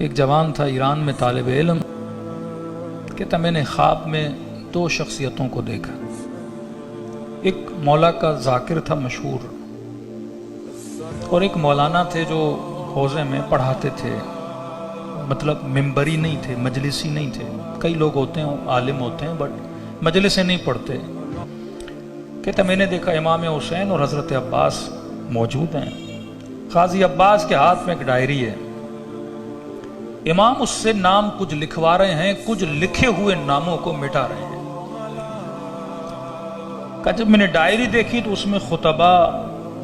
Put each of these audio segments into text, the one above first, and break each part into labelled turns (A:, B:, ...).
A: ایک جوان تھا ایران میں طالب علم، کہتا میں نے خواب میں دو شخصیتوں کو دیکھا۔ ایک مولا کا ذاکر تھا مشہور، اور ایک مولانا تھے جو حوضے میں پڑھاتے تھے، مطلب ممبری نہیں تھے، مجلسی نہیں تھے۔ کئی لوگ ہوتے ہیں عالم ہوتے ہیں بٹ مجلس سے نہیں پڑھتے۔ کہتا میں نے دیکھا امام حسین اور حضرت عباس موجود ہیں۔ قاضی عباس کے ہاتھ میں ایک ڈائری ہے، امام اس سے نام کچھ لکھوا رہے ہیں، کچھ لکھے ہوئے ناموں کو مٹا رہے ہیں۔ کہ جب میں نے ڈائری دیکھی تو اس میں خطبہ،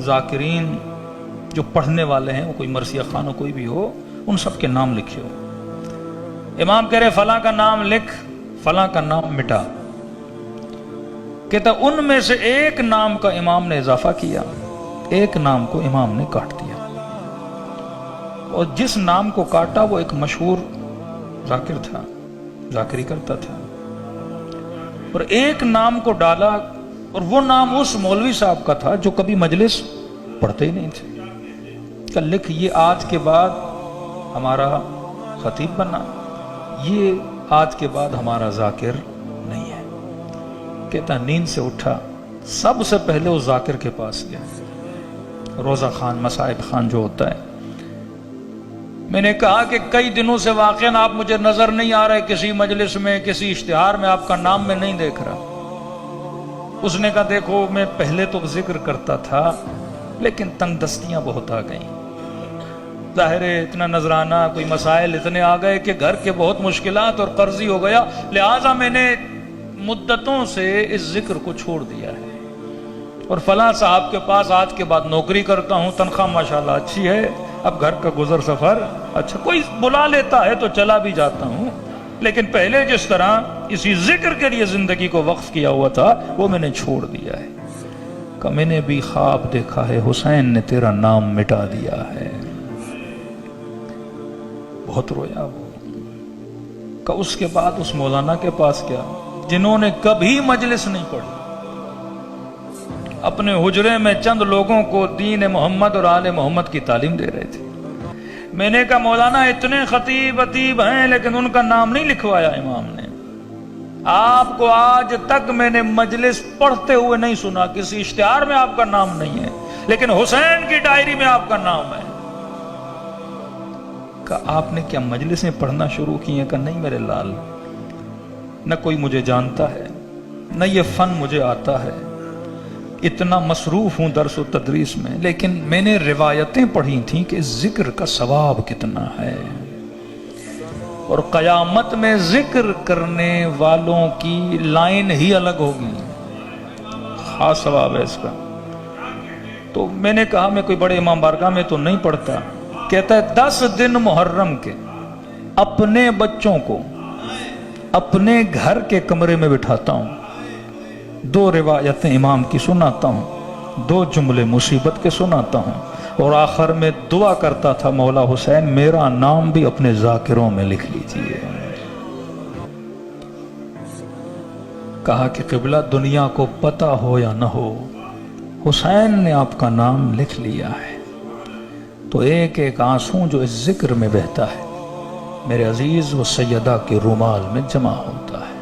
A: ذاکرین جو پڑھنے والے ہیں، وہ کوئی مرثیہ خان ہو کوئی بھی ہو، ان سب کے نام لکھے ہو۔ امام کہہ رہے فلاں کا نام لکھ، فلاں کا نام مٹا۔ کہتا ان میں سے ایک نام کا امام نے اضافہ کیا، ایک نام کو امام نے کاٹ دیا، اور جس نام کو کاٹا وہ ایک مشہور ذاکر تھا، ذاکری کرتا تھا، اور ایک نام کو ڈالا، اور وہ نام اس مولوی صاحب کا تھا جو کبھی مجلس پڑھتے ہی نہیں تھے۔ کہ لکھ یہ آج کے بعد ہمارا خطیب بنا، یہ آج کے بعد ہمارا ذاکر نہیں ہے۔ کہتا نیند سے اٹھا، سب سے پہلے اس ذاکر کے پاس گیا، روزہ خان، مصائب خان جو ہوتا ہے۔ میں نے کہا کہ کئی دنوں سے واقعاً آپ مجھے نظر نہیں آ رہے، کسی مجلس میں، کسی اشتہار میں آپ کا نام میں نہیں دیکھ رہا۔ اس نے کہا دیکھو میں پہلے تو ذکر کرتا تھا لیکن تنگ دستیاں بہت آ گئیں، ظاہر ہے اتنا نذرانہ، کوئی مسائل اتنے آ گئے کہ گھر کے بہت مشکلات اور قرضی ہو گیا، لہٰذا میں نے مدتوں سے اس ذکر کو چھوڑ دیا ہے، اور فلاں صاحب کے پاس آج کے بعد نوکری کرتا ہوں، تنخواہ ماشاءاللہ اچھی ہے، اب گھر کا گزر سفر اچھا، کوئی بلا لیتا ہے تو چلا بھی جاتا ہوں، لیکن پہلے جس طرح اسی ذکر کے لیے زندگی کو وقف کیا ہوا تھا وہ میں نے چھوڑ دیا ہے۔ کہ میں نے بھی خواب دیکھا ہے حسین نے تیرا نام مٹا دیا ہے۔ بہت رویا وہ۔ کہ اس کے بعد اس مولانا کے پاس گیا جنہوں نے کبھی مجلس نہیں پڑھی، اپنے حجرے میں چند لوگوں کو دین محمد اور آل محمد کی تعلیم دے رہے تھے۔ میں نے کہا مولانا اتنے خطیب ادیب ہیں لیکن ان کا نام نہیں لکھوایا امام نے، آپ کو آج تک میں نے مجلس پڑھتے ہوئے نہیں سنا، کسی اشتہار میں آپ کا نام نہیں ہے، لیکن حسین کی ڈائری میں آپ کا نام ہے۔ کہ آپ نے کیا مجلسیں پڑھنا شروع کی ہیں؟ کہ نہیں میرے لال، نہ کوئی مجھے جانتا ہے، نہ یہ فن مجھے آتا ہے، اتنا مصروف ہوں درس و تدریس میں، لیکن میں نے روایتیں پڑھی تھیں کہ ذکر کا ثواب کتنا ہے، اور قیامت میں ذکر کرنے والوں کی لائن ہی الگ ہوگی، خاص ثواب ہے اس کا۔ تو میں نے کہا میں کوئی بڑے امام بارگاہ میں تو نہیں پڑھتا۔ کہتا ہے 10 دن محرم کے اپنے بچوں کو اپنے گھر کے کمرے میں بٹھاتا ہوں، 2 روایتیں امام کی سناتا ہوں، 2 جملے مصیبت کے سناتا ہوں، اور آخر میں دعا کرتا تھا مولا حسین میرا نام بھی اپنے ذاکروں میں لکھ لیجئے۔ کہا کہ قبلہ دنیا کو پتہ ہو یا نہ ہو، حسین نے آپ کا نام لکھ لیا ہے، تو ایک ایک آنسو جو اس ذکر میں بہتا ہے میرے عزیز وہ سیدہ کے رومال میں جمع ہوتا ہے۔